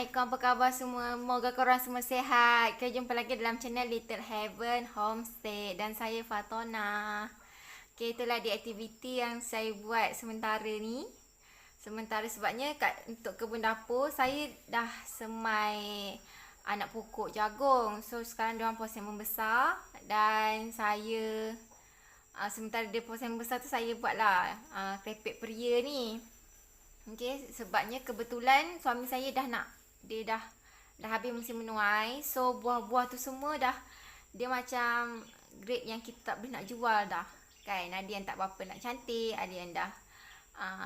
Assalamualaikum, apa khabar semua? Moga korang semua sihat. Kita jumpa lagi dalam channel Little Heaven Homestay. Dan saya Fatona. Okay, itulah di aktiviti yang saya buat sementara ni. Sementara sebabnya untuk kebun dapur, saya dah semai anak pokok jagung. So, sekarang diorang proses membesar. Dan saya, sementara dia proses membesar tu, saya buatlah keripik peria ni. Okay, sebabnya kebetulan suami saya dia dah habis musim menuai. So buah-buah tu semua dia macam grade yang kita tak boleh nak jual dah. Kan, ada yang tak berapa nak cantik, ada yang dah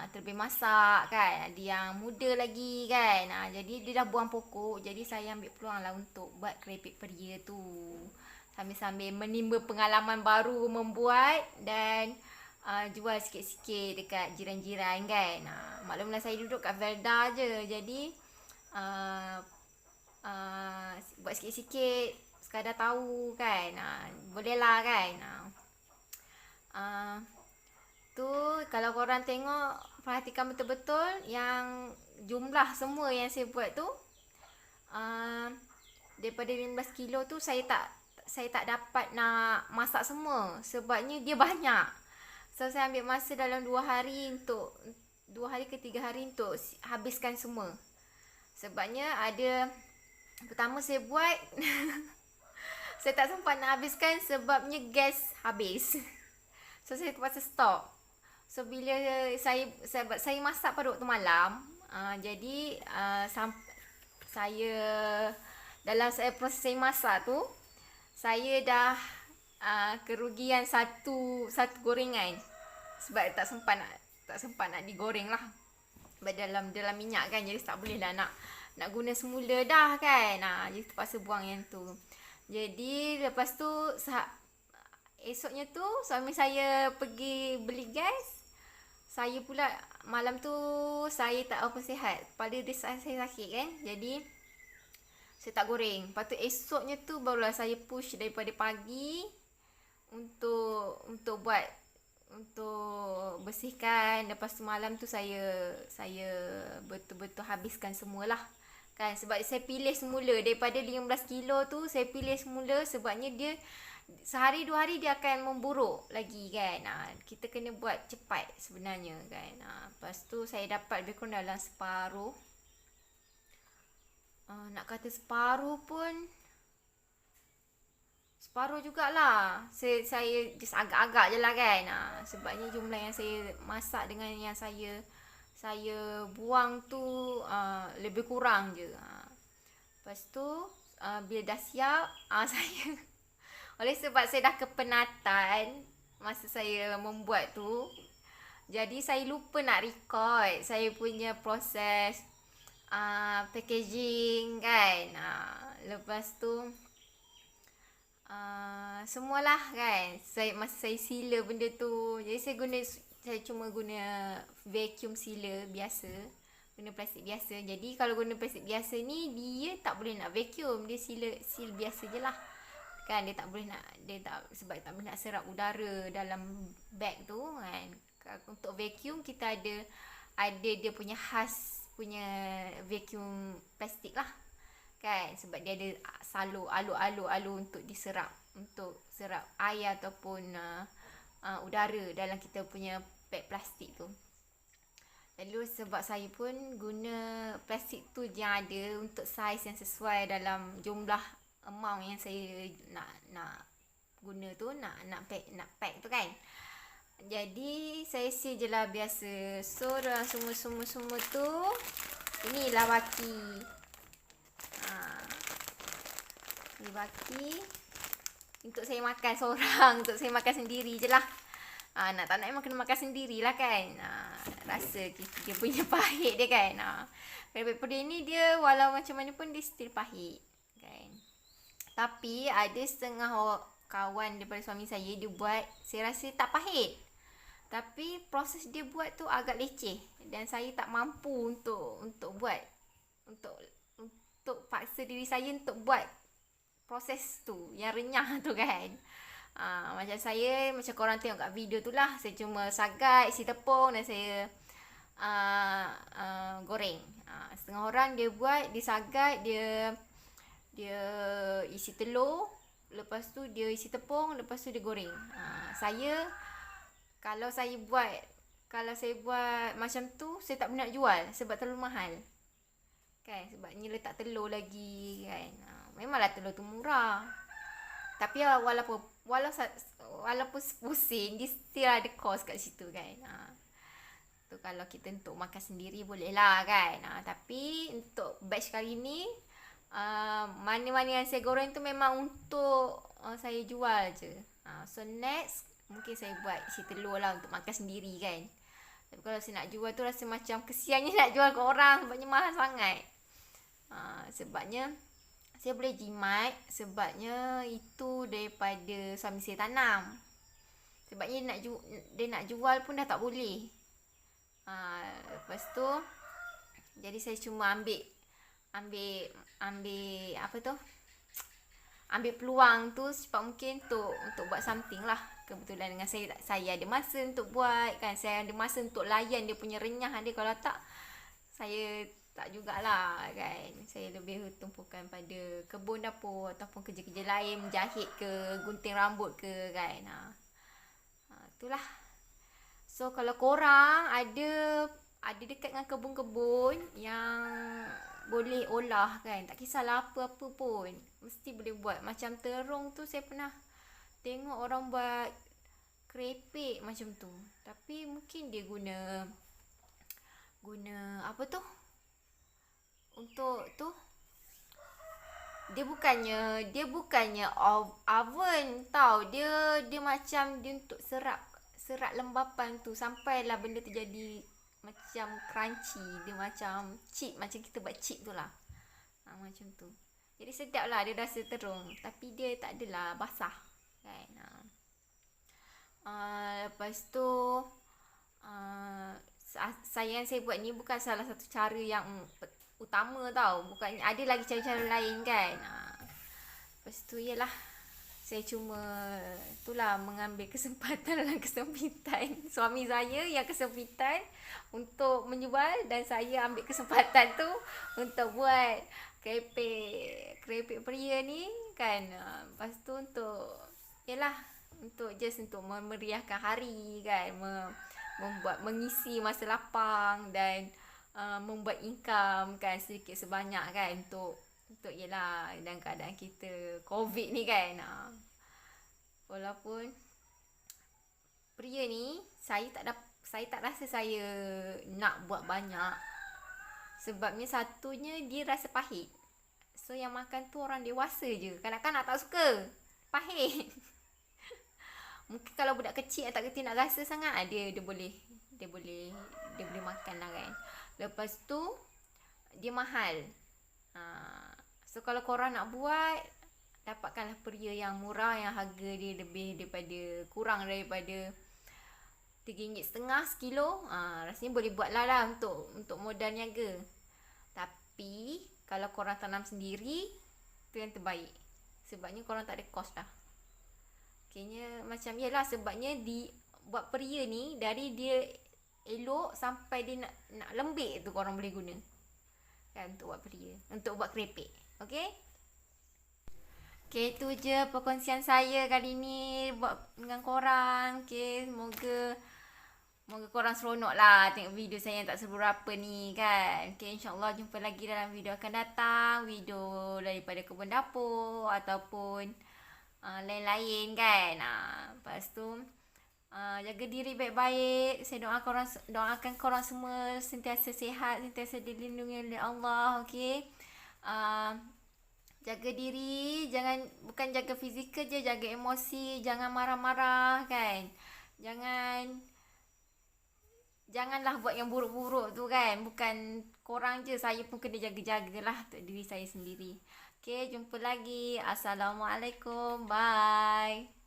terlebih masak kan, ada yang muda lagi kan. Jadi dia dah buang pokok. Jadi saya ambil peluang lah untuk buat keripik peria tu. Sambil-sambil menimba pengalaman baru membuat dan jual sikit-sikit dekat jiran-jiran kan. Maklumlah saya duduk kat Velda je. Jadi buat sikit-sikit sekadar tahu kan. Boleh lah kan. Tu kalau korang tengok, perhatikan betul-betul yang jumlah semua yang saya buat tu. Daripada 15 kilo tu saya tak dapat nak masak semua sebabnya dia banyak. So saya ambil masa dalam 2 hari ke 3 hari untuk habiskan semua. Sebabnya pertama saya buat saya tak sempat nak habiskan sebabnya gas habis. So saya terpaksa stop. So bila saya masak pada waktu malam, jadi saya dalam proses saya masak tu, saya dah kerugian satu gorengan sebab tak sempat nak digoreng lah dalam minyak kan. Jadi tak boleh lah nak guna semula dah kan. Jadi terpaksa buang yang tu. Jadi lepas tu esoknya tu suami saya pergi beli gas. Saya pula malam tu saya tak apa sihat, kepala dia saya sakit kan. Jadi saya tak goreng. Lepas tu esoknya tu barulah saya push daripada pagi untuk bersihkan. Lepas tu malam tu saya betul-betul habiskan semualah kan. Sebab saya pilih semula daripada 15 kilo tu, saya pilih semula sebabnya dia sehari 2 hari dia akan memburuk lagi kan. Kita kena buat cepat sebenarnya kan. Lepas tu saya dapat lebih kurang dalam separuh. Nak kata separuh pun separuh jugalah. Saya just agak-agak je lah kan. Sebabnya jumlah yang saya masak dengan yang saya buang tu lebih kurang je. Lepas tu bila dah siap, saya oleh sebab saya dah kepenatan masa saya membuat tu, jadi saya lupa nak record saya punya proses packaging kan. Lepas tu semualah kan, masa saya sealer benda tu, jadi saya cuma guna vacuum sealer biasa, guna plastik biasa. Jadi kalau guna plastik biasa ni, dia tak boleh nak vacuum, dia seal biasa je lah kan. Dia tak boleh nak, sebab tak boleh nak serap udara dalam bag tu kan. Untuk vacuum kita ada dia punya khas punya vacuum plastik lah kan, sebab dia ada alur untuk serap air ataupun udara dalam kita punya beg plastik tu. Lalu sebab saya pun guna plastik tu yang ada untuk saiz yang sesuai dalam jumlah amount yang saya nak guna tu, nak pack tu kan. Jadi saya seal je lah biasa. So dalam semua tu, inilah baki. Ini baki untuk saya makan seorang, untuk saya makan sendiri je lah. Nak tak nak memang kena makan sendiri lah kan. Rasa dia punya pahit dia kan. Keripik peria ni dia walau macam mana pun dia still pahit kan. Tapi ada setengah kawan daripada suami saya, dia buat, saya rasa tak pahit. Tapi proses dia buat tu agak leceh dan saya tak mampu untuk buat, untuk paksa diri saya untuk buat proses tu yang renyah tu kan. Macam korang tengok kat video tu lah, saya cuma sagat isi tepung dan saya goreng. Setengah orang dia buat, dia sagat, dia isi telur, lepas tu dia isi tepung, lepas tu dia goreng. Saya kalau saya buat macam tu, saya tak pernah jual sebab terlalu mahal. Kan, sebabnya letak telur lagi kan. Memanglah telur tu murah. Tapi walaupun pusing, dia still ada cost kat situ kan. Tu kalau kita untuk makan sendiri boleh lah kan. Tapi untuk batch kali ni, mana-mana yang saya goreng tu memang untuk saya jual je. So next mungkin saya buat isi telur lah untuk makan sendiri kan. Tapi kalau saya nak jual tu rasa macam kesiannya nak jual ke orang sebabnya mahal sangat. Sebabnya saya boleh jimat sebabnya itu daripada suami saya tanam. Sebabnya dia nak jual pun dah tak boleh. Lepas tu jadi saya cuma ambil apa tu? Ambil peluang tu secepat mungkin untuk buat something lah. Kebetulan dengan saya ada masa untuk buat kan. Saya ada masa untuk layan dia punya renyah dia. Kalau tak, saya tak jugalah kan. Saya lebih tumpukan pada kebun dapur ataupun kerja-kerja lain, menjahit ke, gunting rambut ke kan. Itulah. So kalau korang ada dekat dengan kebun-kebun yang boleh olah kan, tak kisahlah apa-apa pun, mesti boleh buat. Macam terung tu saya pernah tengok orang buat kerepek macam tu. Tapi mungkin dia guna apa tu? Untuk tu dia bukannya oven tau. Dia macam dia untuk serat lembapan tu sampailah benda tu jadi macam crunchy. Dia macam chip, macam kita buat chip tu lah. Macam tu. Jadi sedap lah, dia rasa terung. Tapi dia tak adalah basah kan. Lepas tu yang saya buat ni bukan salah satu cara yang utama tau. Bukannya ada lagi cara-cara lain kan. Lepas tu ialah saya cuma itulah mengambil kesempatan dalam kesempitan. Suami saya yang kesempitan untuk menjual dan saya ambil kesempatan tu untuk buat kerepek pria ni kan. Lepas tu untuk memeriahkan hari kan, mengisi masa lapang dan membuat income kan sedikit sebanyak kan untuk ialah dalam keadaan kita COVID ni kan. Walaupun pria ni saya tak rasa saya nak buat banyak. Sebabnya satunya dia rasa pahit. So yang makan tu orang dewasa je. Kanak-kanak tak suka. Pahit. Mungkin kalau budak kecil tak kerti nak rasa sangat, dia boleh makan lah kan. Lepas tu dia mahal. So kalau korang nak buat, dapatkanlah peria yang murah, yang harga dia kurang daripada RM3.50 sekilo. Rasanya boleh buat lah untuk modal niaga. Tapi kalau korang tanam sendiri, tu yang terbaik. Sebabnya korang tak ada cost dah. Kayaknya macam yelah, sebabnya buat peria ni dari dia elok sampai dia nak lembik tu korang boleh guna kan untuk buat peria, untuk buat kerepek. Okay, itu je perkongsian saya kali ni buat dengan korang. Okay, semoga korang seronok lah tengok video saya yang tak seberapa ni kan. Okay, insyaAllah jumpa lagi dalam video akan datang. Video daripada kebun dapur ataupun lain-lain kan. Lepas tu jaga diri baik-baik. Saya doakan korang semua sentiasa sihat, sentiasa dilindungi oleh Allah. Okay, jaga diri, bukan jaga fizikal je, jaga emosi. Jangan marah-marah kan. Janganlah buat yang buruk-buruk tu kan. Bukan korang je, saya pun kena jaga-jagalah untuk diri saya sendiri. Okay, jumpa lagi. Assalamualaikum. Bye.